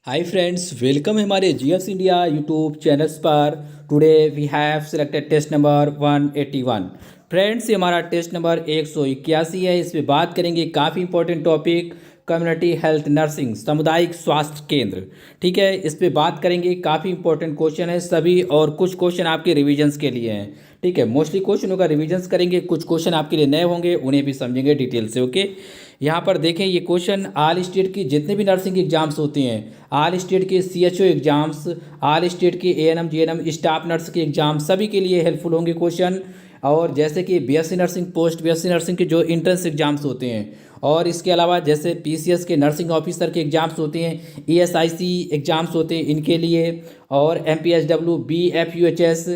Hi friends, welcome है हमारे GS India YouTube channels पर। Today we have selected test number 181। Friends, ये हमारा टेस्ट नंबर 181 है। इस पे बात करेंगे काफ़ी important topic, community health nursing, सामुदायिक स्वास्थ्य केंद्र। ठीक है, इस पे बात करेंगे, काफ़ी इंपॉर्टेंट क्वेश्चन है सभी, और कुछ क्वेश्चन आपके रिविजन्स के लिए हैं। ठीक है, मोस्टली क्वेश्चनों का रिविजन्स करेंगे, कुछ क्वेश्चन आपके लिए नए होंगे, उन्हें भी समझेंगे डिटेल से। ओके, यहाँ पर देखें, ये क्वेश्चन ऑल स्टेट की जितने भी नर्सिंग एग्जाम्स होते हैं, ऑल स्टेट के सीएचओ एग्जाम्स, ऑल स्टेट के एएनएम जीएनएम स्टाफ नर्स के एग्जाम, सभी के लिए हेल्पफुल होंगे क्वेश्चन। और जैसे कि BSc nursing, post BSc nursing के जो इंट्रेंस एग्जाम्स होते हैं, और इसके अलावा जैसे पीसीएस के नर्सिंग ऑफिसर के एग्जाम्स होते हैं, ईएसआईसी एग्जाम्स होते हैं इनके लिए, और एमपीएसडब्ल्यू, बीएफयूएचएस,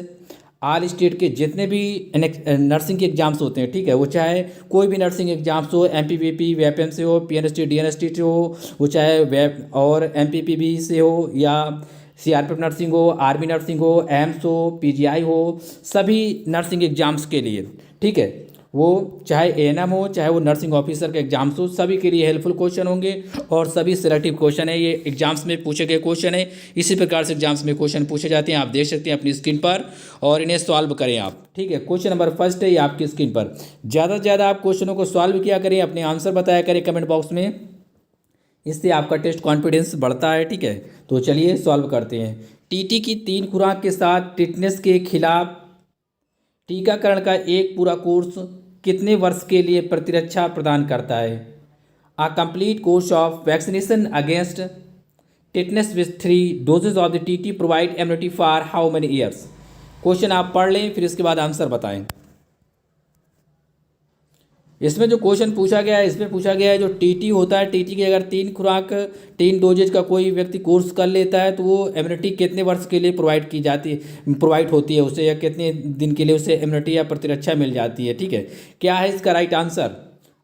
ऑल स्टेट के जितने भी नर्सिंग के एग्जाम्स होते हैं, ठीक है, वो चाहे कोई भी नर्सिंग एग्जाम्स हो, एमपीपीपी, वेपएम से हो, पीएनएसटी, डीएनएसटी से हो, वो चाहे वेब और एमपीपीबी से हो, या सीआरपीएफ नर्सिंग हो, आर्मी नर्सिंग हो, एम्स हो, पीजीआई हो, सभी नर्सिंग एग्जाम्स के लिए, ठीक है, वो चाहे एएनएम हो, चाहे वो नर्सिंग ऑफिसर के एग्जाम्स हो, सभी के लिए हेल्पफुल क्वेश्चन होंगे। और सभी सिलेक्टिव क्वेश्चन है, ये एग्जाम्स में पूछे गए क्वेश्चन है। इसी प्रकार से एग्जाम्स में क्वेश्चन पूछे जाते हैं, आप देख सकते हैं अपनी स्क्रीन पर, और इन्हें सॉल्व करें आप। ठीक है, क्वेश्चन नंबर फर्स्ट है ये आपकी स्क्रीन पर। ज़्यादा से ज़्यादा आप क्वेश्चनों को सॉल्व किया करें, अपने आंसर बताया करें कमेंट बॉक्स में, इससे आपका टेस्ट कॉन्फिडेंस बढ़ता है। ठीक है, तो चलिए सॉल्व करते हैं। टीटी की 3 खुराक के साथ टिटनेस के खिलाफ टीकाकरण का एक पूरा कोर्स कितने वर्ष के लिए प्रतिरक्षा प्रदान करता है? A complete course of vaccination against tetanus with 3 doses of the TT provide immunity for how many years? Question आप पढ़ लें, फिर इसके बाद आंसर बताएं। इसमें जो क्वेश्चन पूछा गया है, इसमें पूछा गया है जो टीटी होता है, टीटी की अगर 3 खुराक 3 डोजेज का कोई व्यक्ति कोर्स कर लेता है, तो वो इम्यूनिटी कितने वर्ष के लिए प्रोवाइड होती है उसे, या कितने दिन के लिए उसे इम्यूनिटी या प्रतिरक्षा मिल जाती है। ठीक है, क्या है इसका राइट आंसर?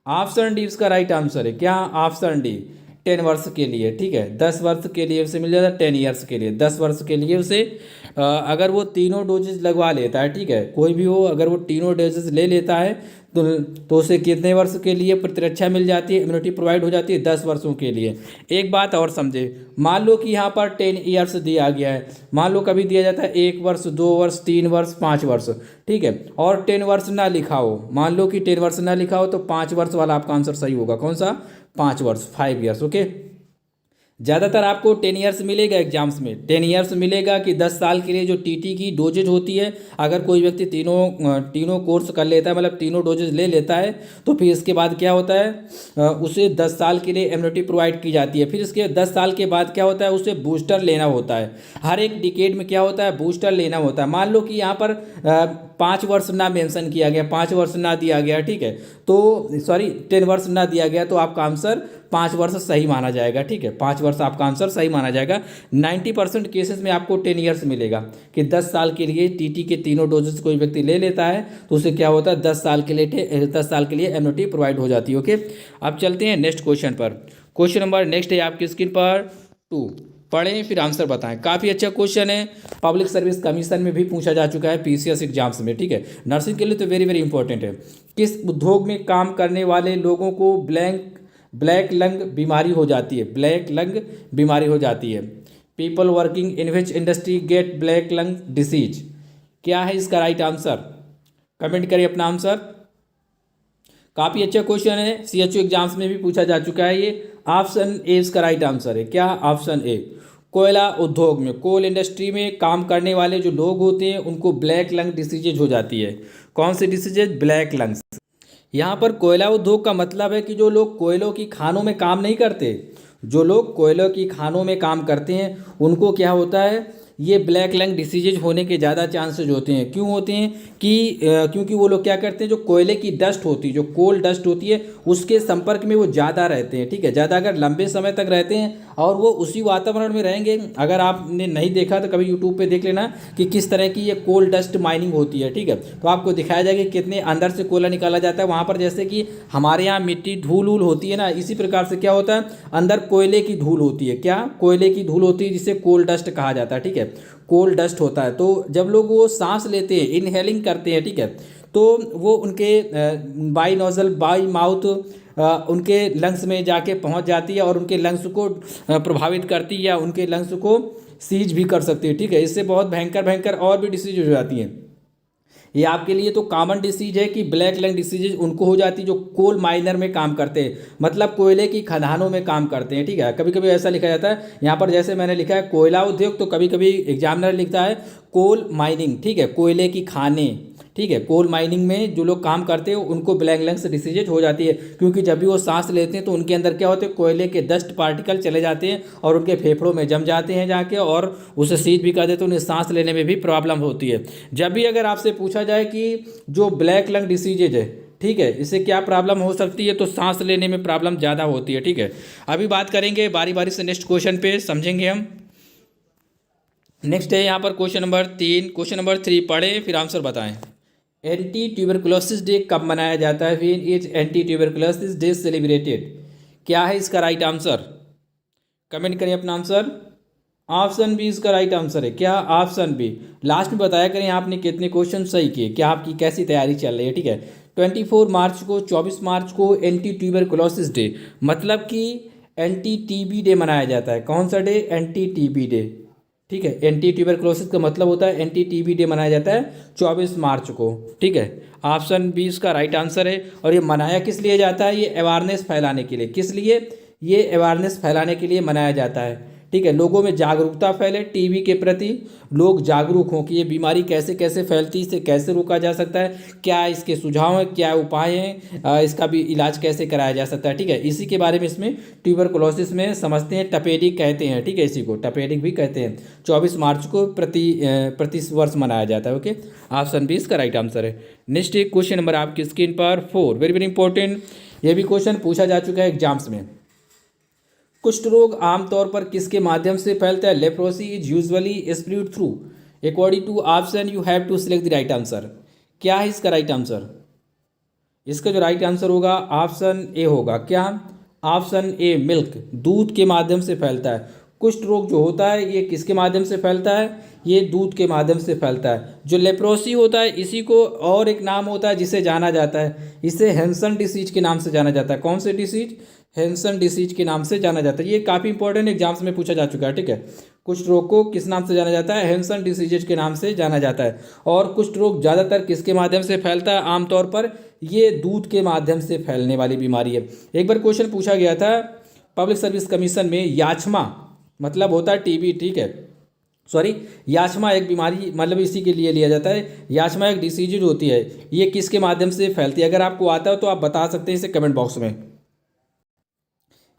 ऑप्शन डी इसका राइट आंसर है। क्या? ऑप्शन डी, 10 वर्ष के लिए। ठीक है, 10 वर्ष के लिए उसे मिल जाता है, 10 ईयर्स के लिए, 10 वर्ष के लिए उसे अगर वो तीनों डोजेज लगवा लेता है, ठीक है, कोई भी हो, अगर वो तीनों डोजेज ले लेता है तो उसे कितने वर्ष के लिए प्रतिरक्षा मिल जाती है, इम्यूनिटी प्रोवाइड हो जाती है? 10 वर्षों के लिए। एक बात और समझे, मान लो कि यहाँ पर 10 ईयर्स दिया गया है, मान लो कभी दिया जाता है 1 वर्ष, 2 वर्ष, 3 वर्ष, 5 वर्ष, ठीक है, और 10 वर्ष ना लिखा हो, मान लो कि 10 वर्ष ना लिखा हो, तो 5 वर्ष वाला आपका आंसर सही होगा। कौन सा? 5 वर्ष, 5 ईयर्स। ओके, ज़्यादातर आपको 10 ईयर्स मिलेगा एग्जाम्स में, 10 ईयर्स मिलेगा कि 10 साल के लिए जो टीटी की डोजेज होती है, अगर कोई व्यक्ति तीनों कोर्स कर लेता है, मतलब तीनों डोजेज ले लेता है, तो फिर इसके बाद क्या होता है, उसे 10 साल के लिए इम्यूनिटी प्रोवाइड की जाती है। फिर इसके 10 साल के बाद क्या होता है, उसे बूस्टर लेना होता है। हर एक डिकेड में क्या होता है, बूस्टर लेना होता है। मान लो कि यहाँ पर 5 वर्ष ना मेंशन किया गया, 5 वर्ष ना दिया गया, ठीक है, तो सॉरी 10 वर्ष ना दिया गया, तो आपका आंसर 5 वर्ष सही माना जाएगा। ठीक है, 5 वर्ष आपका आंसर सही माना जाएगा। 90% केसेस में आपको 10 ईयर्स मिलेगा कि 10 साल के लिए टीटी के तीनों डोजेस कोई व्यक्ति ले लेता है, तो उसे क्या होता है, 10 साल के लिए इम्यूनिटी प्रोवाइड हो जाती है। ओके, अब चलते हैं नेक्स्ट क्वेश्चन पर। क्वेश्चन नंबर नेक्स्ट है आपकी स्क्रीन पर 2। पढ़ें फिर आंसर बताएं। काफ़ी अच्छा क्वेश्चन है, पब्लिक सर्विस कमीशन में भी पूछा जा चुका है, पीसीएस एग्जाम्स में। ठीक है, नर्सिंग के लिए तो वेरी वेरी इंपॉर्टेंट है। किस उद्योग में काम करने वाले लोगों को ब्लैक लंग बीमारी हो जाती है? ब्लैक लंग बीमारी हो जाती है। People working in which industry get black lung disease? क्या है इसका राइट आंसर? कमेंट करिए अपना आंसर। काफ़ी अच्छा क्वेश्चन है, सीएचओ एग्जाम्स में भी पूछा जा चुका है ये। ऑप्शन ए इसका राइट आंसर है। क्या? ऑप्शन ए, कोयला उद्योग में, कोल इंडस्ट्री में काम करने वाले जो लोग होते हैं, उनको ब्लैक लंग डिसीजेज हो जाती है। कौन सी डिसीजेज? Black lungs. यहाँ पर कोयला उद्योग का मतलब है कि जो लोग कोयलों की खानों में काम नहीं करते, जो लोग कोयलों की खानों में काम करते हैं, उनको क्या होता है, ये ब्लैक लंग डिसीजेज होने के ज़्यादा चांसेज होते हैं। क्यों होते हैं कि क्योंकि वो लोग क्या करते हैं, जो कोयले की डस्ट होती है, जो कोल डस्ट होती है, उसके संपर्क में वो ज़्यादा रहते हैं। ठीक है, ज़्यादा अगर लंबे समय तक रहते हैं और वो उसी वातावरण में रहेंगे, अगर आपने नहीं देखा तो कभी यूट्यूब पे देख लेना कि किस तरह की ये कोल डस्ट माइनिंग होती है। ठीक है, तो आपको दिखाया जाएगा कि कितने अंदर से कोयला निकाला जाता है वहाँ पर। जैसे कि हमारे यहाँ मिट्टी धूल वूल होती है ना, इसी प्रकार से क्या होता है, अंदर कोयले की धूल होती है। क्या? कोयले की धूल होती है, जिसे कोल डस्ट कहा जाता है। ठीक है, कोल डस्ट होता है। तो जब लोग वो सांस लेते हैं, इनहेलिंग करते हैं, ठीक है, तो वो उनके बाई नोजल बाई माउथ उनके लंग्स में जाके पहुंच जाती है और उनके लंग्स को प्रभावित करती है या उनके लंग्स को सीज भी कर सकती है। ठीक है, इससे बहुत भयंकर भयंकर और भी डिसीज हो जाती हैं। ये आपके लिए तो कॉमन डिसीज है कि ब्लैक लंग डिसीज उनको हो जाती है जो कोल माइनर में काम करते हैं, मतलब कोयले की खदानों में काम करते हैं। ठीक है, कभी कभी ऐसा लिखा जाता है यहाँ पर, जैसे मैंने लिखा है कोयला उद्योग, तो कभी कभी एग्जामिनर लिखता है कोल माइनिंग। ठीक है, कोयले की खाने। ठीक है, कोल माइनिंग में जो लोग काम करते हैं उनको ब्लैक लंग्स डिसीजेज हो जाती है, क्योंकि जब भी वो सांस लेते हैं तो उनके अंदर क्या होते हैं, कोयले के डस्ट पार्टिकल चले जाते हैं और उनके फेफड़ों में जम जाते हैं जाके, और उसे सीज भी कर देते हैं, उन्हें सांस लेने में भी प्रॉब्लम होती है। जब भी अगर आपसे पूछा जाए कि जो ब्लैक लंग डिसीजेज है, ठीक है, इससे क्या प्रॉब्लम हो सकती है, तो सांस लेने में प्रॉब्लम ज़्यादा होती है। ठीक है, अभी बात करेंगे बारी बारी से नेक्स्ट क्वेश्चन पे, समझेंगे हम। नेक्स्ट है यहाँ पर क्वेश्चन नंबर 3। क्वेश्चन नंबर 3 पढ़ें फिर आंसर बताएं। एंटी ट्यूबरकुलोसिस डे कब मनाया जाता है? When is anti tuberculosis day celebrated? क्या है इसका राइट आंसर? कमेंट करें अपना आंसर। ऑप्शन बी इसका राइट आंसर है। क्या? Option B. लास्ट में बताया करें आपने कितने क्वेश्चन सही किए, क्या आपकी कैसी तैयारी चल रही है। ठीक है, 24 मार्च को 24 मार्च को एंटी ट्यूबरकुलोसिस डे, मतलब कि एंटी टीबी डे मनाया जाता है। कौन सा डे? Anti TB day. ठीक है, एंटी ट्यूबरकुलोसिस का मतलब होता है एंटी टीबी डे मनाया जाता है 24 मार्च को। ठीक है, ऑप्शन बी इसका राइट आंसर है। और ये मनाया किस लिए जाता है? ये अवेयरनेस फैलाने के लिए। किस लिए? ये अवेयरनेस फैलाने के लिए मनाया जाता है। ठीक है, लोगों में जागरूकता फैले टीबी के प्रति, लोग जागरूक हों कि ये बीमारी कैसे कैसे फैलती है, इसे कैसे रोका जा सकता है, क्या इसके सुझाव हैं, क्या उपाय हैं, इसका भी इलाज कैसे कराया जा सकता है। ठीक है, इसी के बारे में इसमें ट्यूबरकुलोसिस में समझते हैं। टपेडिक कहते हैं। ठीक है, इसी को टपेडिक भी कहते हैं। 24 मार्च को प्रति वर्ष मनाया जाता है। ओके, ऑप्शन बी इसका राइट आंसर है। नेक्स्ट एक क्वेश्चन नंबर आपकी स्क्रीन पर 4, वेरी वेरी इंपॉर्टेंट। ये भी क्वेश्चन पूछा जा चुका है एग्जाम्स में। कुष्ठ रोग आमतौर पर किसके माध्यम से फैलता है? Leprosy is usually spread through. According to option you have to select the right answer. क्या है इसका राइट आंसर? इसका जो राइट आंसर होगा ऑप्शन ए होगा। क्या? ऑप्शन ए, मिल्क, दूध के माध्यम से फैलता है। कुष्ठ रोग जो होता है ये किसके माध्यम से फैलता है? ये दूध के माध्यम से फैलता है। जो लेप्रोसी होता है इसी को और एक नाम होता है जिसे जाना जाता है, इसे हैंसन डिसीज के नाम से जाना जाता है। कौन से डिसीज? हैंसन डिसीज के नाम से जाना जाता है। ये काफ़ी इंपॉर्टेंट एग्जाम्स में पूछा जा चुका है। ठीक है, कुष्ठ रोग को किस नाम से जाना जाता है? हैंसन डिसीजेज के नाम से जाना जाता है। और कुष्ठ रोग ज़्यादातर किसके माध्यम से फैलता है? आमतौर पर ये दूध के माध्यम से फैलने वाली बीमारी है। एक बार क्वेश्चन पूछा गया था पब्लिक सर्विस कमीशन में, याचमा मतलब होता है टीबी। ठीक है, सॉरी, याचमा एक बीमारी मतलब इसी के लिए लिया जाता है। याचमा एक डिसीज होती है, ये किसके माध्यम से फैलती है? अगर आपको आता है तो आप बता सकते हैं इसे कमेंट बॉक्स में।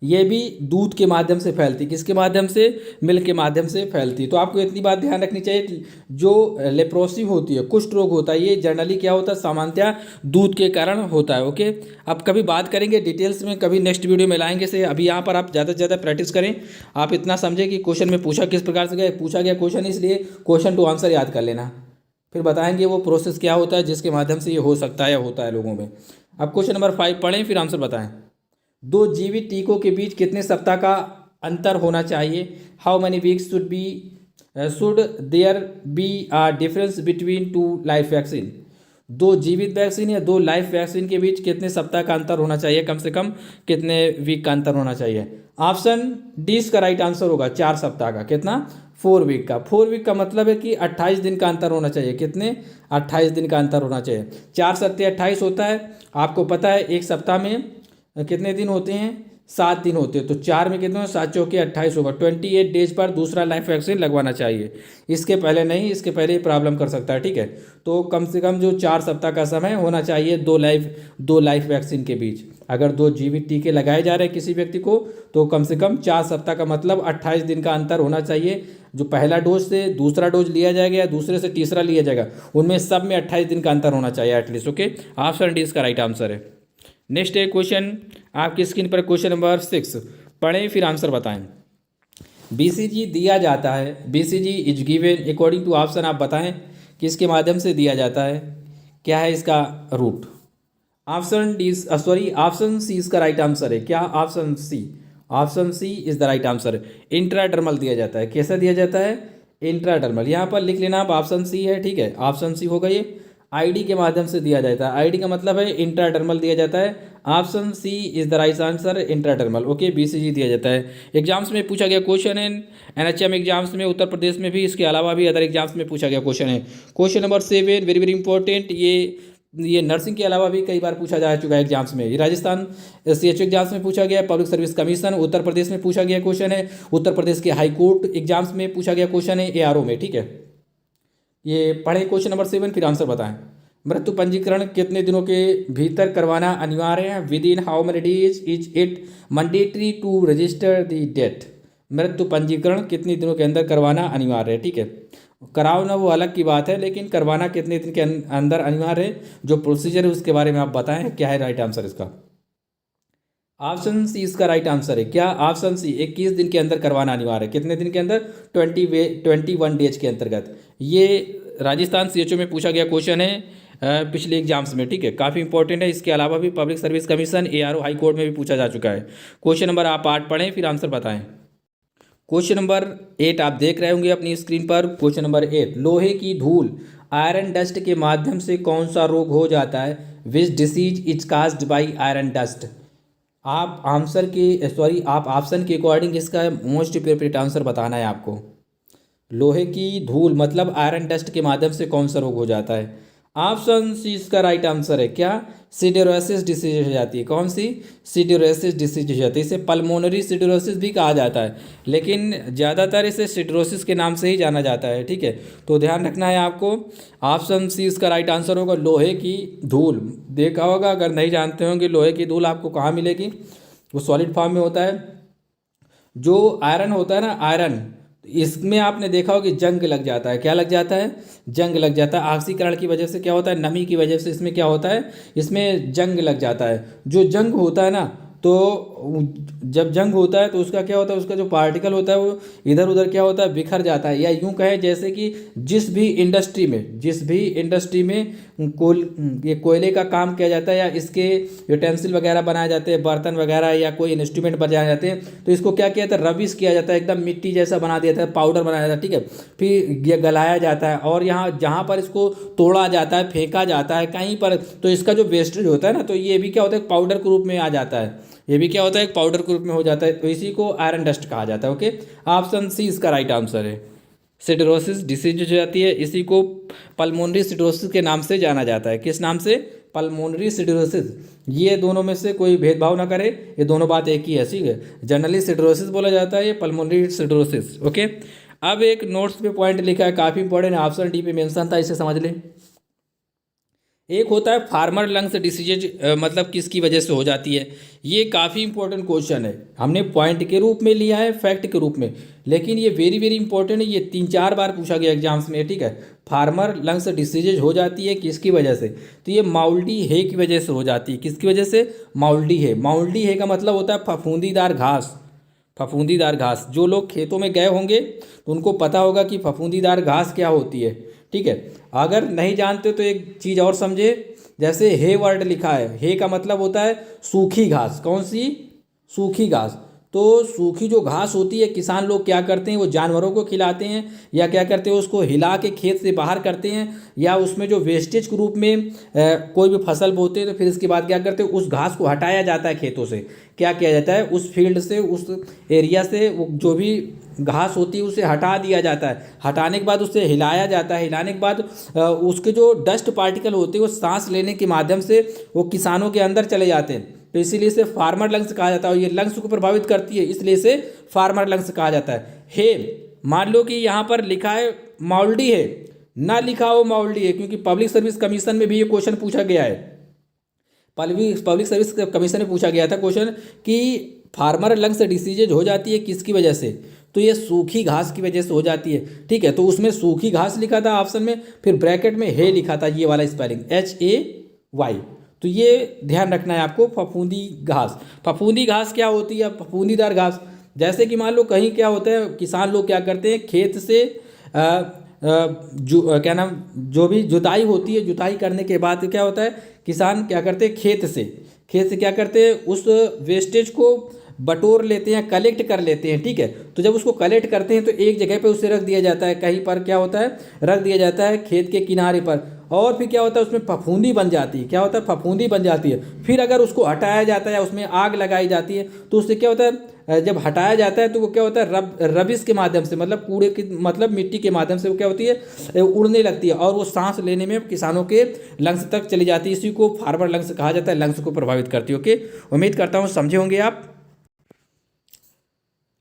ये भी दूध के माध्यम से फैलती। किसके माध्यम से? मिल्क के माध्यम से फैलती। तो आपको इतनी बात ध्यान रखनी चाहिए, जो लेप्रोसी होती है, कुष्ठ रोग होता है, ये जनरली क्या होता है? सामान्यतः दूध के कारण होता है। ओके, अब कभी बात करेंगे डिटेल्स में, कभी नेक्स्ट वीडियो में लाएंगे से। अभी यहाँ पर आप ज़्यादा से ज़्यादा प्रैक्टिस करें। आप इतना समझें कि क्वेश्चन में पूछा किस प्रकार से गया, पूछा गया क्वेश्चन, इसलिए क्वेश्चन टू आंसर याद कर लेना। फिर बताएंगे वो प्रोसेस क्या होता है जिसके माध्यम से ये हो सकता है या होता है लोगों में। अब क्वेश्चन नंबर 5 पढ़ें फिर आंसर बताएं। दो जीवित टीकों के बीच कितने सप्ताह का अंतर होना चाहिए? How many weeks should there be a difference between two life vaccine? दो जीवित वैक्सीन या दो लाइफ वैक्सीन के बीच कितने सप्ताह का अंतर होना चाहिए? कम से कम कितने वीक का अंतर होना चाहिए? ऑप्शन डी इसका राइट आंसर होगा 4 सप्ताह का। कितना? 4 वीक का। 4 वीक का मतलब है कि 28 दिन का अंतर होना चाहिए। कितने? 28 दिन का अंतर होना चाहिए। 4 सत्ते 28 होता है। आपको पता है एक सप्ताह में कितने दिन होते हैं? 7 दिन होते हैं। तो 4 में कितने? 7 चौके 28 होगा। 28 डेज पर दूसरा लाइफ वैक्सीन लगवाना चाहिए। इसके पहले नहीं, इसके पहले प्रॉब्लम कर सकता है। ठीक है, तो कम से कम जो 4 सप्ताह का समय होना चाहिए दो लाइफ वैक्सीन के बीच। अगर 2 जीवित टीके लगाए जा रहे हैं किसी व्यक्ति को तो कम से कम 4 सप्ताह का मतलब 28 दिन का अंतर होना चाहिए। जो पहला डोज से दूसरा डोज लिया जाएगा या दूसरे से तीसरा लिया जाएगा, उनमें सब में 28 दिन का अंतर होना चाहिए एटलीस्ट। ओके, ऑप्शन डी इसका राइट आंसर है। नेक्स्ट है क्वेश्चन आपकी स्क्रीन पर, क्वेश्चन नंबर 6 पढ़ें फिर आंसर बताएं। बीसीजी दिया जाता है, BCG is given according to option, आप बताएं किसके माध्यम से दिया जाता है? क्या है इसका route? Option D sorry option C इसका राइट आंसर है। क्या? Option C, option C is the right answer. Intradermal दिया जाता है। कैसा दिया जाता है? इंट्राडर्मल। यहाँ पर लिख लेना आप, ऑप्शन सी है। ठीक है, ऑप्शन सी होगा ये। आईडी के माध्यम से दिया जाता है। आईडी का मतलब है इंट्राडर्मल दिया जाता है। Option C is the right answer, intradermal. Okay, BCG दिया जाता है। एग्जाम्स में पूछा गया क्वेश्चन है, एनएचएम एग्जाम्स में उत्तर प्रदेश में भी, इसके अलावा भी अदर एग्जाम्स में पूछा गया क्वेश्चन है। Question number 7 very very important, ये नर्सिंग के अलावा भी कई बार पूछा जा चुका है एग्जाम्स में। ये राजस्थान सीएचओ एग्जाम्स में पूछा गया, public service commission Uttar Pradesh में पूछा गया क्वेश्चन है, उत्तर प्रदेश के हाई कोर्ट एग्जाम्स में पूछा गया क्वेश्चन है, एआरओ में। ठीक है, ये पढ़े क्वेश्चन नंबर 7, फिर आंसर बताएं। मृत्यु पंजीकरण कितने दिनों के भीतर करवाना अनिवार्य है? Within how many days is it mandatory to register the death? मृत्यु पंजीकरण कितने दिनों के अंदर करवाना अनिवार्य है? ठीक है, कराओ ना वो अलग की बात है, लेकिन करवाना कितने दिन के अंदर अनिवार्य है, जो प्रोसीजर है उसके बारे में आप बताएं, क्या है राइट आंसर इसका? ऑप्शन सी इसका राइट आंसर है। क्या? ऑप्शन सी 21 दिन के अंदर करवाना अनिवार्य है। कितने दिन के अंदर? 21 डेज के अंतर्गत। ये राजस्थान सीएचओ में पूछा गया क्वेश्चन है पिछले एग्जाम्स में। ठीक है, काफ़ी इंपॉर्टेंट है। इसके अलावा भी public service commission, ARO, high court में भी पूछा जा चुका है। क्वेश्चन नंबर आप 8 पढ़ें, फिर आंसर बताएं। क्वेश्चन नंबर 8 आप देख रहे होंगे अपनी स्क्रीन पर। क्वेश्चन नंबर 8, लोहे की धूल आयरन डस्ट के माध्यम से कौन सा रोग हो जाता है? Which disease is caused by iron dust? आप ऑप्शन के अकॉर्डिंग इसका मोस्ट अप्रोप्रिएट आंसर बताना है आपको। लोहे की धूल मतलब आयरन डस्ट के माध्यम से कौन सा रोग हो जाता है? ऑप्शन सी इसका राइट आंसर है। क्या? सिडरोसिस डिसीज हो जाती है। कौन सी? सिडरोसिस डिसीज हो जाती है। इसे पल्मोनरी सिडरोसिस भी कहा जाता है, लेकिन ज़्यादातर इसे सिडरोसिस के नाम से ही जाना जाता है। ठीक है, तो ध्यान रखना है आपको। ऑप्शन सी इसका राइट आंसर होगा, लोहे की धूल। देखा होगा, अगर नहीं जानते होंगे लोहे की धूल आपको कहाँ मिलेगी, वो सॉलिड फॉर्म में होता है। जो आयरन होता है ना, आयरन, इसमें आपने देखा हो कि जंग लग जाता है। क्या लग जाता है? जंग लग जाता है। ऑक्सीकरण की वजह से क्या होता है? नमी की वजह से इसमें क्या होता है? इसमें जंग लग जाता है। जो जंग होता है ना, तो जब जंग होता है तो उसका क्या होता है? उसका जो पार्टिकल होता है वो इधर उधर क्या होता है? बिखर जाता है। या यूं कहें जैसे कि जिस भी इंडस्ट्री में ये कोयले का काम किया जाता है, या इसके यूटेंसिल वगैरह बनाए जाते हैं, बर्तन वगैरह या कोई इंस्ट्रूमेंट बनाए जाते हैं, तो इसको क्या किया जाता है? रबिश किया जाता है, एकदम मिट्टी जैसा बना दिया जाता है, पाउडर बनाया जाता है। ठीक है, फिर ये गलाया जाता है, और यहाँ जहाँ पर इसको तोड़ा जाता है, फेंका जाता है कहीं पर, तो इसका जो वेस्टेज होता है ना, तो ये भी क्या होता है? पाउडर के रूप में आ जाता है। ये भी क्या होता है? एक पाउडर के रूप में हो जाता है। तो इसी को आयरन डस्ट कहा जाता है। ओके, ऑप्शन सी इसका राइट आंसर है। सिडरोसिस डिसीज हो जाती है, इसी को पल्मोनरी सिडरोसिस के नाम से जाना जाता है। किस नाम से? पल्मोनरी सिडरोसिस। ये दोनों में से कोई भेदभाव ना करे, ये दोनों बात एक ही है। ठीक है, जनरली सिडरोसिस बोला जाता है, ये पल्मोनरी सिडरोसिस। ओके, अब एक नोट्स पे पॉइंट लिखा है, काफ़ी इंपॉर्टेंट, ऑप्शन डी पे मेंशन था, इसे समझ लें। एक होता है फार्मर लंग्स डिसीज, मतलब किसकी वजह से हो जाती है? ये काफ़ी इंपॉर्टेंट क्वेश्चन है। हमने पॉइंट के रूप में लिया है, फैक्ट के रूप में, लेकिन ये वेरी वेरी इंपॉर्टेंट है। ये 3-4 बार पूछा गया एग्जाम्स में। ठीक है, फार्मर लंग्स डिसीजेज हो जाती है किसकी वजह से? तो ये माउल्डी हे की वजह से हो जाती है। किसकी वजह से? माउल्डी हे। माउल्डी हे का मतलब होता है फफूंदीदार घास। फफूंदीदार घास, जो लोग खेतों में गए होंगे तो उनको पता होगा कि फफूंदीदार घास क्या होती है। ठीक है, अगर नहीं जानते तो एक चीज़ और समझे, जैसे हे वर्ड लिखा है, हे का मतलब होता है सूखी घास। कौन सी? सूखी घास। तो सूखी जो घास होती है, किसान लोग क्या करते हैं? वो जानवरों को खिलाते हैं, या क्या करते हैं? उसको हिला के खेत से बाहर करते हैं, या उसमें जो वेस्टेज के रूप में कोई भी फसल बोते हैं, तो फिर इसके बाद क्या करते हैं? उस घास को हटाया जाता है खेतों से। क्या किया जाता है? उस फील्ड से, उस एरिया से वो जो भी घास होती है उसे हटा दिया जाता है। हटाने के बाद उसे हिलाया जाता है। हिलाने के बाद उसके जो डस्ट पार्टिकल होते हैं वो सांस लेने के माध्यम से वो किसानों के अंदर चले जाते हैं। तो इसीलिए इसे फार्मर लंग्स कहा जाता है, और ये लंग्स को प्रभावित करती है, इसलिए इसे फार्मर लंग्स कहा जाता है। हे, मान लो कि यहाँ पर लिखा है माउल्डी है, ना लिखा हो माउल्डी है, क्योंकि पब्लिक सर्विस कमीशन में भी ये क्वेश्चन पूछा गया है। पब्लिक सर्विस कमीशन में पूछा गया था क्वेश्चन कि फार्मर लंग्स डिसीजेज हो जाती है किसकी वजह से? तो ये सूखी घास की वजह से हो जाती है। ठीक है, तो उसमें सूखी घास लिखा था ऑप्शन में, फिर ब्रैकेट में हे लिखा था, ये वाला स्पेलिंग HAY। तो ये ध्यान रखना है आपको। फफूंदी घास, फफूंदी घास क्या होती है? फफूंदीदार घास। जैसे कि मान लो कहीं क्या होता है, किसान लोग क्या करते हैं, खेत से जो भी जुताई होती है, जुताई करने के बाद क्या होता है, किसान क्या करते हैं, खेत से क्या करते हैं, उस वेस्टेज को बटोर लेते हैं, कलेक्ट कर लेते हैं। ठीक है, तो जब उसको कलेक्ट करते हैं तो एक जगह पे उसे रख दिया जाता है। कहीं पर क्या होता है? रख दिया जाता है खेत के किनारे पर, और फिर क्या होता है, उसमें फफूंदी बन जाती है। क्या होता है, फफूंदी बन जाती है। फिर अगर उसको हटाया जाता है या उसमें आग लगाई जाती है तो उससे क्या होता है, जब हटाया जाता है तो वो क्या होता है, रबिश के माध्यम से, मतलब कूड़े की, मतलब मिट्टी के माध्यम से वो क्या होती है, उड़ने लगती है और वो सांस लेने में किसानों के लंग्स तक चली जाती है। इसी को फार्मर लंग्स कहा जाता है, लंग्स को प्रभावित करती है। ओके, उम्मीद करता हूँ समझे होंगे आप।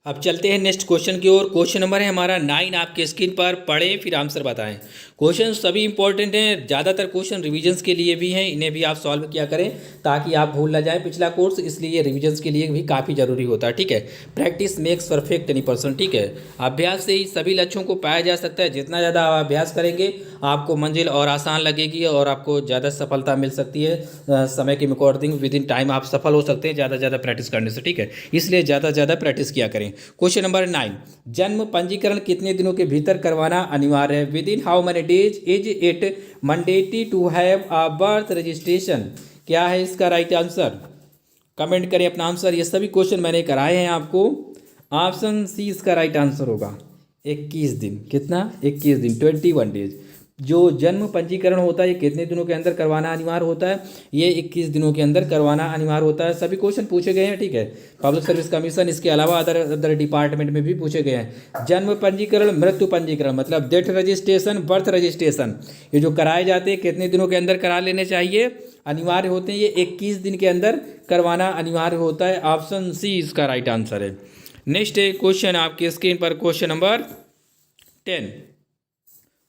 अब चलते हैं नेक्स्ट क्वेश्चन की ओर। क्वेश्चन नंबर है हमारा 9, आपके स्क्रीन पर पढ़ें फिर आंसर बताएं। क्वेश्चन सभी इंपॉर्टेंट हैं, ज़्यादातर क्वेश्चन रिविजन्स के लिए भी हैं, इन्हें भी आप सॉल्व किया करें ताकि आप भूल ना जाएं पिछला कोर्स, इसलिए रिविजन्स के लिए भी काफ़ी जरूरी होता है। ठीक है, practice makes perfect any person. ठीक है, अभ्यास से ही सभी लक्ष्यों को पाया जा सकता है। जितना ज़्यादा आप अभ्यास करेंगे आपको मंजिल और आसान लगेगी और आपको ज़्यादा सफलता मिल सकती है। समय के अकॉर्डिंग विद इन टाइम आप सफल हो सकते हैं ज़्यादा ज़्यादा प्रैक्टिस करने से। ठीक है, इसलिए ज़्यादा से ज़्यादा प्रैक्टिस किया करें। क्वेश्चन नंबर 9, जन्म पंजीकरण कितने दिनों के भीतर करवाना अनिवार्य है? Within how many days is it mandatory to have a birth registration? क्या है इसका राइट आंसर? कमेंट करें अपना आंसर। ये सभी क्वेश्चन मैंने कराए हैं आपको। ऑप्शन सी इसका राइट आंसर होगा 21 दिन। कितना? 21 दिन, 21 डेज। जो जन्म पंजीकरण होता है ये कितने दिनों के अंदर करवाना अनिवार्य होता है? ये 21 दिनों के अंदर करवाना अनिवार्य होता है। सभी क्वेश्चन पूछे गए हैं। ठीक है, पब्लिक सर्विस कमीशन, इसके अलावा अदर डिपार्टमेंट में भी पूछे गए हैं। जन्म पंजीकरण, मृत्यु पंजीकरण, मतलब डेथ रजिस्ट्रेशन, बर्थ रजिस्ट्रेशन, ये जो कराए जाते हैं कितने दिनों के अंदर करा लेने चाहिए? अनिवार्य होते हैं ये 21 दिन के अंदर करवाना अनिवार्य होता है। ऑप्शन सी इसका राइट आंसर है। नेक्स्ट क्वेश्चन आपकी स्क्रीन पर, क्वेश्चन नंबर 10,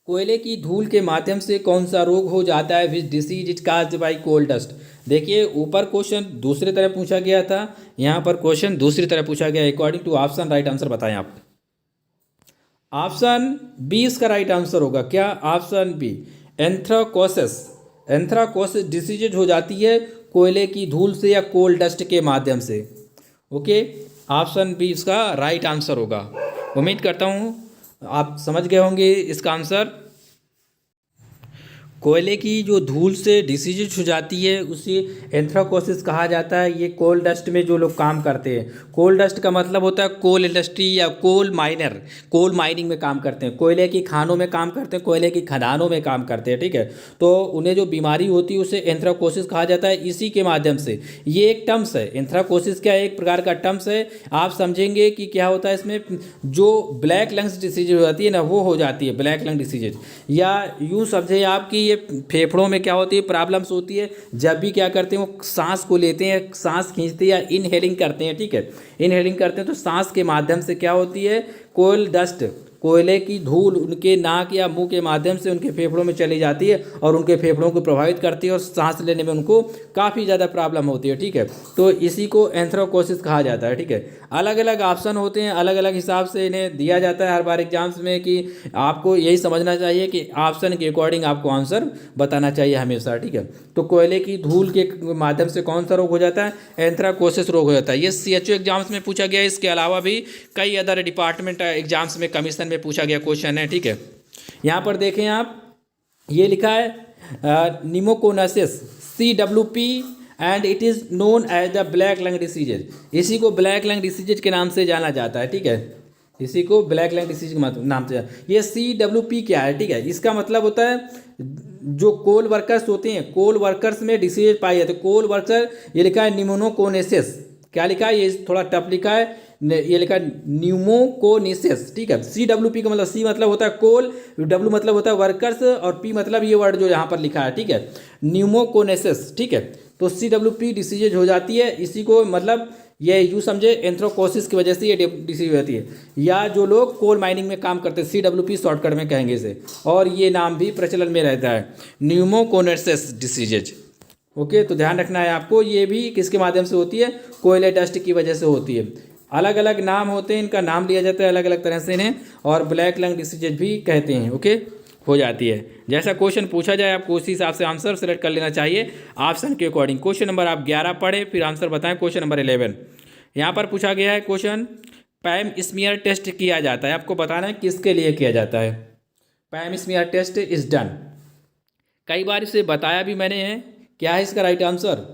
कोयले की धूल के माध्यम से कौन सा रोग हो जाता है? Which disease is caused by coal dust? देखिए, ऊपर क्वेश्चन दूसरी तरह पूछा गया था, यहाँ पर क्वेश्चन दूसरी तरह पूछा गया। According to option right answer बताएं आप। ऑप्शन बी इसका राइट आंसर होगा। क्या? Option B, anthracosis. Anthracosis disease हो जाती है कोयले की धूल से या कोल डस्ट के माध्यम से। ओके, ऑप्शन बी इसका राइट आंसर होगा। उम्मीद करता हूँ आप समझ गए होंगे इसका आंसर। कोयले की जो धूल से डिसीज हो जाती है उसे एंथ्राकोसिस कहा जाता है। ये कोल डस्ट में जो लोग काम करते हैं, कोल डस्ट का मतलब होता है कोल इंडस्ट्री या कोल माइनर, कोल माइनिंग में काम करते हैं, कोयले की खानों में काम करते हैं, कोयले की खदानों में काम करते हैं। ठीक है, तो उन्हें जो बीमारी होती है उसे एंथ्राकोसिस कहा जाता है। इसी के माध्यम से ये एक टर्म्स है, एंथ्राकोसिस क्या एक प्रकार का टर्म्स है। आप समझेंगे कि क्या होता है इसमें, जो ब्लैक लंग्स डिसीज हो जाती है ना, वो हो जाती है ब्लैक लंग डिसीज। या यूँ समझे आप कि फेफड़ों में क्या होती है, प्रॉब्लम्स होती है। जब भी क्या करते हैं वो सांस को लेते हैं, सांस खींचते हैं या इनहेलिंग करते हैं। ठीक है, इनहेलिंग करते हैं तो सांस के माध्यम से क्या होती है, कोल डस्ट, कोयले की धूल उनके नाक या मुंह के माध्यम से उनके फेफड़ों में चली जाती है और उनके फेफड़ों को प्रभावित करती है और सांस लेने में उनको काफ़ी ज़्यादा प्रॉब्लम होती है। ठीक है, तो इसी को एंथ्राकोसिस कहा जाता है। ठीक है, अलग अलग ऑप्शन होते हैं, अलग अलग हिसाब से इन्हें दिया जाता है हर बार एग्जाम्स में, कि आपको यही समझना चाहिए कि ऑप्शन के अकॉर्डिंग आपको आंसर बताना चाहिए हमेशा। ठीक है, तो कोयले की धूल के माध्यम से कौन सा रोग हो जाता है? एंथ्राकोसिस रोग हो जाता है। ये CHO एग्जाम्स में पूछा गया है, इसके अलावा भी कई अदर डिपार्टमेंट एग्जाम्स में, कमीशन में पूछा गया क्वेश्चन है। ठीक है, यहाँ पर देखें आप, ये लिखा है pneumoconiosis, CWP, and it is known as the black lung diseases. इसी को ब्लैक लंग डिसीजेज के नाम से जाना जाता है। ठीक है, इसी को ब्लैक लंग डिसीज के नाम से। ये CWP क्या है? ठीक है, इसका मतलब होता है जो कोल वर्कर्स होते हैं, कोल वर्कर्स में डिसीज पाई जाती है। कोल वर्कर, ये लिखा है निमोनोकोनेसिस। क्या लिखा है? ये थोड़ा टफ लिखा है, ये लिखा है न्यूमोकोनेसिस। ठीक है, CWP का मतलब, C मतलब होता है कोल, W मतलब होता है वर्कर्स और P मतलब ये वर्ड जो यहाँ पर लिखा है। ठीक है, न्यूमोकोनेसिस। ठीक है, तो CWP डिसीज हो जाती है। इसी को मतलब ये यूँ समझे एंथ्राकोसिस की वजह से ये डिसीज हो जाती है। या जो लोग कोल माइनिंग में काम करते हैं, CWP शॉर्टकट में कहेंगे इसे, और ये नाम भी प्रचलन में रहता है, न्यूमोकोनेसिस डिसीजेज। ओके, तो ध्यान रखना है आपको, ये भी किसके माध्यम से होती है? कोयले डस्ट की वजह से होती है। अलग अलग नाम होते हैं, इनका नाम लिया जाता है अलग अलग तरह से इन्हें, और ब्लैक लंग डिसीजेज भी कहते हैं। ओके, हो जाती है। जैसा क्वेश्चन पूछा जाए आपको उसी हिसाब से आंसर सेलेक्ट कर लेना चाहिए ऑप्शन के अकॉर्डिंग। क्वेश्चन नंबर आप 11 पढ़े फिर आंसर बताएं। क्वेश्चन नंबर 11 यहाँ पर पूछा गया है क्वेश्चन, पैम स्मीयर टेस्ट किया जाता है, आपको बताना है किसके लिए किया जाता है। पैम स्मीयर टेस्ट इज डन, कई बार इसे बताया भी मैंने है। क्या है इसका राइट आंसर?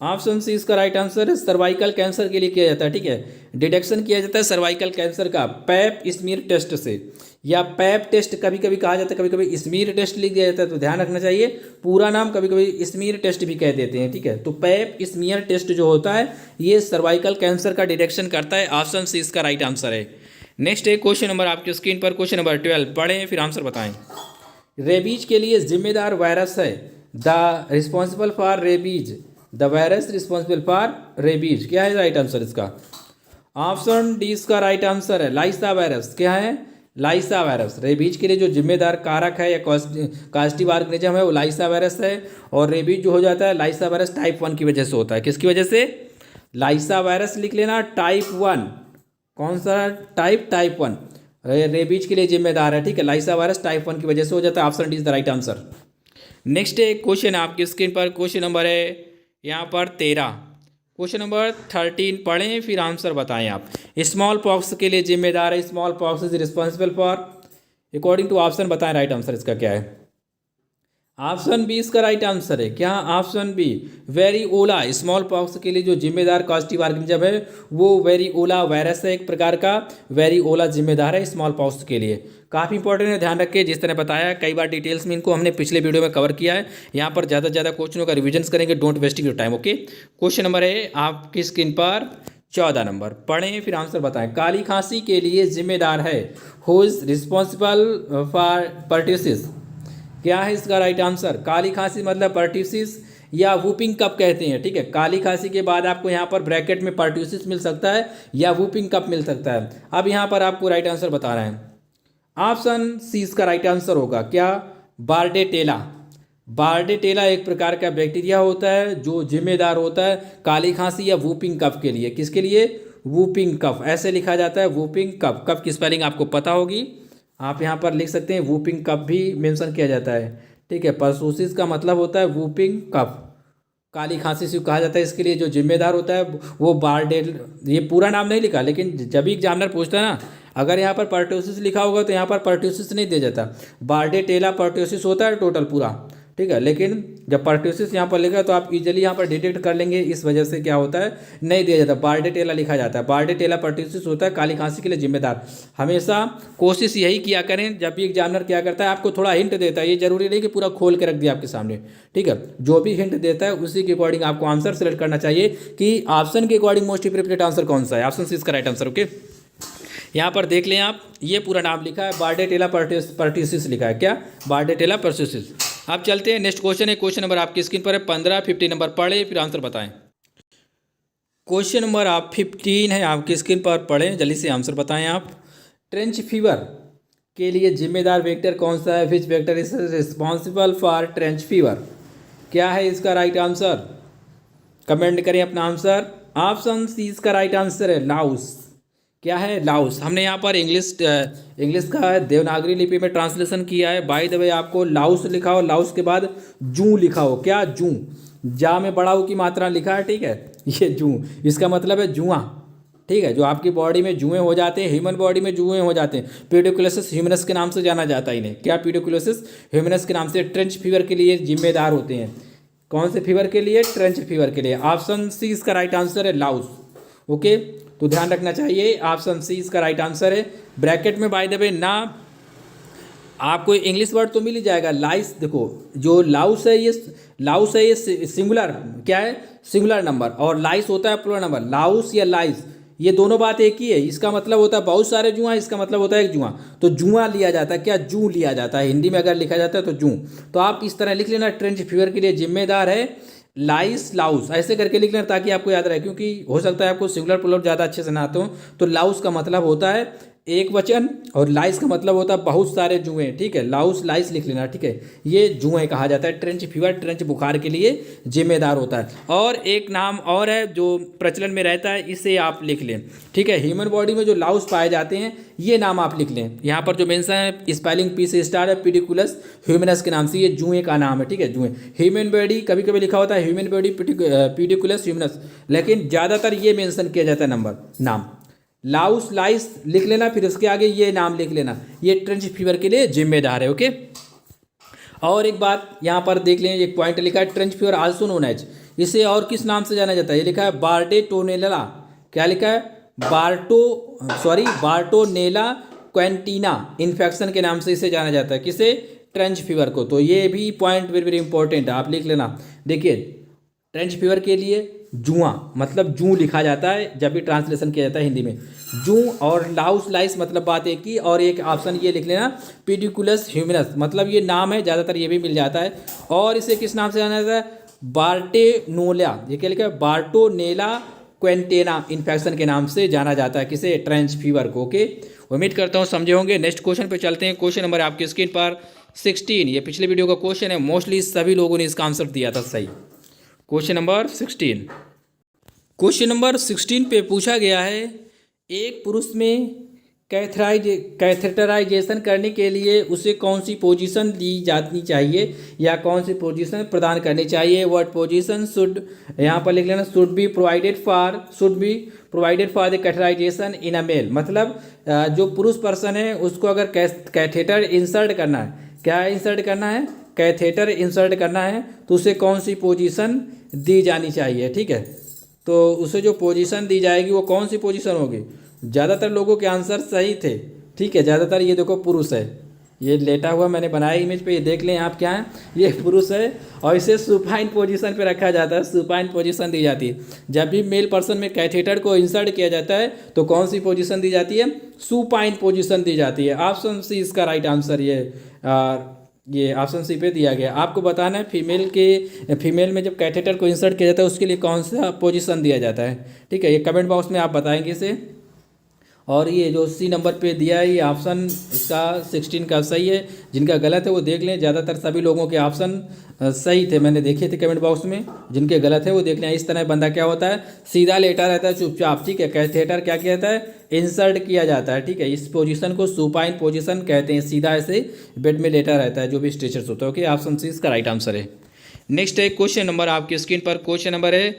ऑप्शन सी इसका राइट आंसर है, सर्वाइकल कैंसर के लिए किया जाता है। ठीक है, डिटेक्शन किया जाता है सर्वाइकल कैंसर का पैप स्मीयर टेस्ट से। या पैप टेस्ट कभी कभी कहा जाता है, कभी कभी स्मीयर टेस्ट लिख दिया जाता है, तो ध्यान रखना चाहिए पूरा नाम कभी कभी स्मीयर टेस्ट भी कह देते हैं, ठीक है। तो पैप स्मीयर टेस्ट जो होता है ये सर्वाइकल कैंसर का डिटेक्शन करता है। ऑप्शन सी इसका राइट आंसर है। नेक्स्ट है क्वेश्चन नंबर आपकी स्क्रीन पर, क्वेश्चन नंबर 12 पढ़ें फिर आंसर बताएं। रेबीज के लिए जिम्मेदार वायरस है the responsible for rabies, the virus responsible for rabies, क्या है राइट आंसर इसका? ऑप्शन डी इसका राइट आंसर है लाइसा वायरस। क्या है? लाइसा वायरस। रेबीज के लिए जो जिम्मेदार कारक है या कास्टिव ऑर्गेनिज्म है वो लाइसा वायरस है। और रेबीज जो हो जाता है लाइसा वायरस टाइप 1 की वजह से होता है। किसकी वजह से? लाइसा वायरस लिख लेना, टाइप 1। कौन सा टाइप? टाइप 1 रेबीज के लिए जिम्मेदार है, ठीक है। लाइसा वायरस टाइप 1 की वजह से हो जाता है। Option D is the right answer. Next एक क्वेश्चन आपकी स्क्रीन पर, क्वेश्चन नंबर है यहाँ पर 13, क्वेश्चन नंबर 13 पढ़ें फिर आंसर बताएं आप। स्मॉल पॉक्स के लिए जिम्मेदार है, smallpox is responsible for, according to option बताएं राइट आंसर इसका क्या है? ऑप्शन बी इसका राइट आंसर है। क्या? Option B variola. Smallpox के लिए जो जिम्मेदार कास्टिव ऑर्गेनिज्म है वो वेरिओला वायरस है, एक प्रकार का वेरिओला जिम्मेदार है स्मॉल पॉक्स के लिए। काफ़ी इंपॉर्टेंट है, ध्यान रखिए। जिस तरह बताया कई बार डिटेल्स में इनको हमने पिछले वीडियो में कवर किया है। यहाँ पर ज़्यादा से ज़्यादा क्वेश्चनों का रिविजन करेंगे, don't wasting your time. Okay, question number है आपकी स्क्रीन पर 14 नंबर, पढ़ें फिर आंसर बताएं। काली खांसी के लिए जिम्मेदार है who is responsible for pertussis, क्या है इसका राइट आंसर? काली खांसी मतलब पर्ट्यूसिस या वूपिंग कप कहते हैं, ठीक है। काली खांसी के बाद आपको यहाँ पर ब्रैकेट में पर्ट्यूसिस मिल सकता है या वूपिंग कप मिल सकता है। अब यहाँ पर आपको राइट आंसर बता रहे हैं। ऑप्शन सी इसका राइट आंसर होगा। क्या? बार्डेटेला। बार्डेटेला एक प्रकार का बैक्टीरिया होता है जो जिम्मेदार होता है काली खांसी या वूपिंग कफ के लिए। किसके लिए? वूपिंग कफ, ऐसे लिखा जाता है वूपिंग कफ। कफ की स्पेलिंग आपको पता होगी, आप यहाँ पर लिख सकते हैं। वूपिंग कफ भी मेंशन किया जाता है, ठीक है। पर्टूसिस का मतलब होता है वूपिंग कफ, काली खांसी से कहा जाता है। इसके लिए जो जिम्मेदार होता है वो बार्डेल, ये पूरा नाम नहीं लिखा, लेकिन जब भी एग्जामिनर पूछता है ना, अगर यहाँ पर पर्टूसिस लिखा होगा तो यहाँ पर पर्टूसिस नहीं दिया जाता, बार्डेटेला पर्टूसिस होता है टोटल पूरा, ठीक है। लेकिन जब पर्ट्यूसिस यहाँ पर लिखा है तो आप इजीली यहाँ पर डिटेक्ट कर लेंगे, इस वजह से क्या होता है नहीं दिया जाता, बार्डेटेला लिखा जाता है। बार्डेटेला पर्ट्यूसिस होता है काली खांसी के लिए जिम्मेदार। हमेशा कोशिश यही किया करें, जब भी एग्जामिनर क्या करता है आपको थोड़ा हिंट देता है, ये जरूरी नहीं कि पूरा खोल के रख दिया आपके सामने, ठीक है। जो भी हिंट देता है उसी के अकॉर्डिंग आपको आंसर सेलेक्ट करना चाहिए कि ऑप्शन के अकॉर्डिंग मोस्ट अप्रोप्रिएट आंसर कौन सा है। ऑप्शन सी इसका राइट आंसर। ओके, यहाँ पर देख लें आप, ये पूरा नाम लिखा है बार्डेटेला पर्ट्यूसिस लिखा है। क्या? बार्डेटेला पर्ट्यूसिस। अब चलते हैं नेक्स्ट क्वेश्चन है, क्वेश्चन नंबर आपकी स्क्रीन पर है 15, 15 नंबर पढ़े फिर आंसर बताएं। क्वेश्चन नंबर आप 15 है आपकी स्क्रीन पर, पढ़ें जल्दी से आंसर बताएं आप। ट्रेंच फीवर के लिए जिम्मेदार वेक्टर कौन सा है? Which vector is responsible for trench fever, क्या है इसका राइट आंसर? कमेंट करें अपना आंसर। ऑप्शन सी इसका राइट आंसर है लाउस। क्या है? लाउस। हमने यहाँ पर इंग्लिश का देवनागरी लिपि में ट्रांसलेशन किया है। बाय द वे आपको लाउस लिखा हो, लाउस के बाद जू लिखा हो। क्या? जू, जा में बड़ा ऊ की मात्रा लिखा है, ठीक है। ये जू, इसका मतलब है जुआ, ठीक है। जो आपकी बॉडी में जुएं हो जाते हैं, ह्यूमन बॉडी में जुएं हो जाते हैं, पेडिकुलोसिस ह्यूमनस के नाम से जाना जाता है इन्हें। क्या? पेडिकुलोसिस ह्यूमनस के नाम से ट्रेंच फीवर के लिए जिम्मेदार होते हैं। कौन से फीवर के लिए? ट्रेंच फीवर के लिए। ऑप्शन सी इसका राइट आंसर है लाउस। ओके, तो ध्यान रखना चाहिए, ऑप्शन सी इसका राइट आंसर है। ब्रैकेट में बाय द वे ना आपको इंग्लिश वर्ड तो मिल ही जाएगा, लाइस। देखो जो लाउस है ये सिंगुलर, क्या है? सिंगुलर नंबर, और लाइस होता है प्लूरल नंबर। लाउस या लाइस ये दोनों बात एक ही है। इसका मतलब होता है बहुत सारे जुआ, इसका मतलब होता है एक जुआ। तो जुआ लिया जाता है, क्या? जू लिया जाता है। हिंदी में अगर लिखा जाता है तो जू। तो आप इस तरह लिख लेना, ट्रेंच फीवर के लिए जिम्मेदार है लाइस लाउस, ऐसे करके लिख लेना ताकि आपको याद रहे, क्योंकि हो सकता है आपको सिंगुलर प्लूरल ज़्यादा अच्छे से ना आते हो। तो लाउस का मतलब होता है एक वचन और लाइस का मतलब होता है बहुत सारे जुएं, ठीक है। लाउस लाइस लिख लेना, ठीक है। ये जुएं कहा जाता है। ट्रेंच फीवर ट्रेंच बुखार के लिए जिम्मेदार होता है। और एक नाम और है जो प्रचलन में रहता है, इसे आप लिख लें, ठीक है। ह्यूमन बॉडी में जो लाउस पाए जाते हैं ये नाम आप लिख लें। यहाँ पर जो मेंशन है स्पेलिंग पी से स्टार्ट है, पेडिकुलस ह्यूमनस के नाम से, ये जुएं का नाम है, ठीक है। जुएं ह्यूमन बॉडी कभी कभी लिखा होता है ह्यूमन बॉडी पेडिकुलस ह्यूमनस, लेकिन ज़्यादातर ये मेंशन किया जाता है नाम। लाउस लाइस लिख लेना, फिर उसके आगे ये नाम लिख लेना, ये ट्रेंच फीवर के लिए जिम्मेदार है। ओके, और एक बात यहाँ पर देख लें, एक पॉइंट लिखा है trench fever also known as, इसे और किस नाम से जाना जाता है? ये लिखा है बार्डेटोनेला। क्या लिखा है? बार्टोनेला क्वेंटीना इन्फेक्शन के नाम से इसे जाना जाता है। किसे? ट्रेंच फीवर को। तो ये भी पॉइंट वेरी वेरी इंपॉर्टेंट है, आप लिख लेना। देखिए ट्रेंच फीवर के लिए जुआ मतलब जू लिखा जाता है जब भी ट्रांसलेशन किया जाता है हिंदी में, जू। और लाउस लाइस मतलब बात एक ही। और एक ऑप्शन ये लिख लेना पेडिकुलस ह्यूमरस, मतलब ये नाम है, ज़्यादातर ये भी मिल जाता है। और इसे किस नाम से जाना जाता है? बार्टेनोला, ये क्या लिखा है? बार्टोनेला क्वेंटेना इन्फेक्शन के नाम से जाना जाता है। किसे? ट्रेंच फीवर को। ओके, उम्मीद करता हूँ समझे होंगे। नेक्स्ट क्वेश्चन पे चलते हैं। क्वेश्चन नंबर आपकी स्क्रीन पर 16, ये पिछले वीडियो का क्वेश्चन है, मोस्टली सभी लोगों ने इसका आंसर दिया था सही। क्वेश्चन नंबर 16, क्वेश्चन नंबर 16 पे पूछा गया है, एक पुरुष में कैथेटराइजेशन करने के लिए उसे कौन सी पोजीशन दी जानी चाहिए या कौन सी पोजीशन प्रदान करनी चाहिए? व्हाट पोजीशन शुड, यहाँ पर लिख लेना, should be provided for the catheterisation in a male. मतलब जो पुरुष पर्सन है उसको अगर कैथेटर इंसर्ट करना है, क्या इंसर्ट करना है? कैथेटर इंसर्ट करना है, तो उसे कौन सी पोजीशन दी जानी चाहिए? ठीक है, तो उसे जो पोजीशन दी जाएगी वो कौन सी पोजीशन होगी? ज़्यादातर लोगों के आंसर सही थे। ठीक है, ज़्यादातर ये देखो पुरुष है, ये लेटा हुआ मैंने बनाया इमेज पे, ये देख लें आप क्या है, ये पुरुष है और इसे सुपाइन पोजीशन पे रखा जाता है, सुपाइन पोजीशन दी जाती है। जब भी मेल पर्सन में कैथेटर को इंसर्ट किया जाता है तो कौन सी पोजीशन दी जाती है? सुपाइन पोजीशन दी जाती है। ऑप्शन सी इसका राइट आंसर ये ऑप्शन सी पे दिया गया। आपको बताना है फीमेल में जब कैथेटर को इंसर्ट किया जाता है उसके लिए कौन सा पोजीशन दिया जाता है। ठीक है, ये कमेंट बॉक्स में आप बताएंगे इसे। और ये जो सी नंबर पे दिया है ये ऑप्शन इसका 16 का सही है, जिनका गलत है वो देख लें। ज़्यादातर सभी लोगों के ऑप्शन सही थे, मैंने देखे थे कमेंट बॉक्स में, जिनके गलत है वो देख लें। इस तरह बंदा क्या होता है? सीधा लेटा रहता है चुपचाप। ठीक है, कैथेटर क्या किया जाता है? इंसर्ट किया जाता है। ठीक है, इस पोजीशन को सुपाइन पोजीशन कहते हैं, सीधा ऐसे बेड में लेटा रहता है जो भी स्ट्रेचर्स होता है। ओके, ऑप्शन सी इसका राइट आंसर है। नेक्स्ट है क्वेश्चन नंबर आपकी स्क्रीन पर, क्वेश्चन नंबर है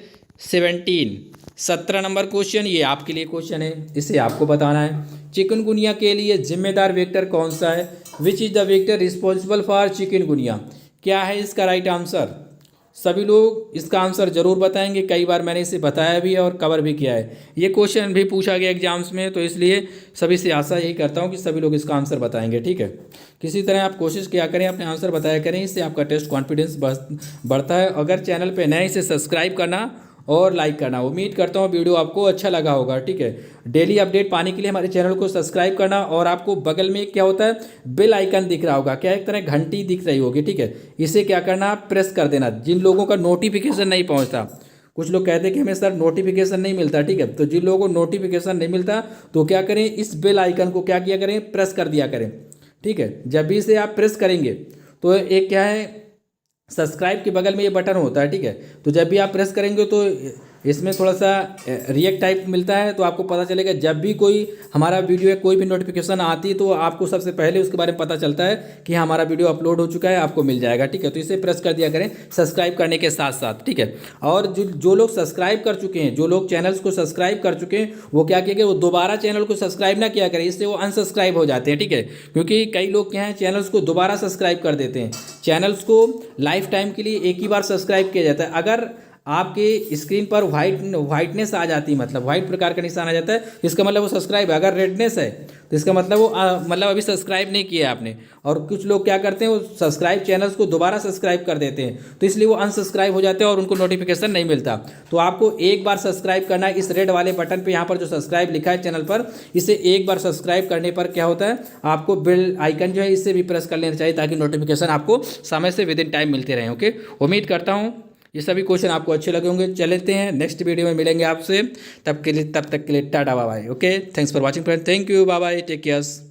17 नंबर क्वेश्चन, ये आपके लिए क्वेश्चन है, इसे आपको बताना है। चिकनगुनिया के लिए जिम्मेदार वेक्टर कौन सा है? Which is the vector responsible for chikungunya? क्या है इसका राइट आंसर? सभी लोग इसका आंसर जरूर बताएंगे, कई बार मैंने इसे बताया भी है और कवर भी किया है। ये क्वेश्चन भी पूछा गया एग्जाम्स में, तो इसलिए सभी से आशा यही करता हूँ कि सभी लोग इसका आंसर बताएंगे। ठीक है, किसी तरह आप कोशिश किया करें, अपने आंसर बताया करें, इससे आपका टेस्ट कॉन्फिडेंस बढ़ता है। अगर चैनल पर नए, इसे सब्सक्राइब करना और लाइक करना। उम्मीद करता हूँ वीडियो आपको अच्छा लगा होगा। ठीक है, डेली अपडेट पाने के लिए हमारे चैनल को सब्सक्राइब करना, और आपको बगल में क्या होता है? बेल आइकन दिख रहा होगा, क्या एक तरह घंटी दिख रही होगी। ठीक है, इसे क्या करना? प्रेस कर देना। जिन लोगों का नोटिफिकेशन नहीं पहुँचता, कुछ लोग कहते हैं कि हमें सर नोटिफिकेशन नहीं मिलता। ठीक है, तो जिन लोगों को नोटिफिकेशन नहीं मिलता तो क्या करें? इस बेल आइकन को क्या किया करें? प्रेस कर दिया करें। ठीक है, जब भी इसे आप प्रेस करेंगे तो एक क्या है, सब्सक्राइब के बगल में ये बटन होता है। ठीक है, तो जब भी आप प्रेस करेंगे तो इसमें थोड़ा सा रिएक्ट टाइप मिलता है, तो आपको पता चलेगा जब भी कोई हमारा वीडियो या कोई भी नोटिफिकेशन आती है तो आपको सबसे पहले उसके बारे में पता चलता है कि हमारा वीडियो अपलोड हो चुका है, आपको मिल जाएगा। ठीक है, तो इसे प्रेस कर दिया करें सब्सक्राइब करने के साथ साथ। ठीक है, और जो लोग सब्सक्राइब कर चुके हैं, जो लोग चैनल्स को सब्सक्राइब कर चुके हैं, वो क्या किया, वो दोबारा चैनल को सब्सक्राइब ना किया करें, इससे वो अनसब्सक्राइब हो जाते हैं। ठीक है, क्योंकि कई लोग क्या है, चैनल्स को दोबारा सब्सक्राइब कर देते हैं। चैनल्स को लाइफ टाइम के लिए एक ही बार सब्सक्राइब किया जाता है। अगर आपके स्क्रीन पर वाइटनेस आ जाती है, मतलब वाइट प्रकार का निशान आ जाता है, इसका मतलब वो सब्सक्राइब है। अगर रेडनेस है तो इसका मतलब वो मतलब अभी सब्सक्राइब नहीं किया आपने। और कुछ लोग क्या करते हैं, वो सब्सक्राइब चैनल्स को दोबारा सब्सक्राइब कर देते हैं, तो इसलिए वो अनसब्सक्राइब हो जाते हैं और उनको नोटिफिकेशन नहीं मिलता। तो आपको एक बार सब्सक्राइब करना है, इस रेड वाले बटन पर, यहाँ पर जो सब्सक्राइब लिखा है चैनल पर, इसे एक बार सब्सक्राइब करने पर क्या होता है, आपको बेल आइकन जो है इससे भी प्रेस कर लेना चाहिए, ताकि नोटिफिकेशन आपको समय से विद इन टाइम मिलते रहें। ओके, उम्मीद करता हूँ ये सभी क्वेश्चन आपको अच्छे लगे होंगे। चलते हैं नेक्स्ट वीडियो में मिलेंगे आपसे, तब तक के लिए tata bye bye. Okay, thanks for watching friend, thank you, bye bye, take care.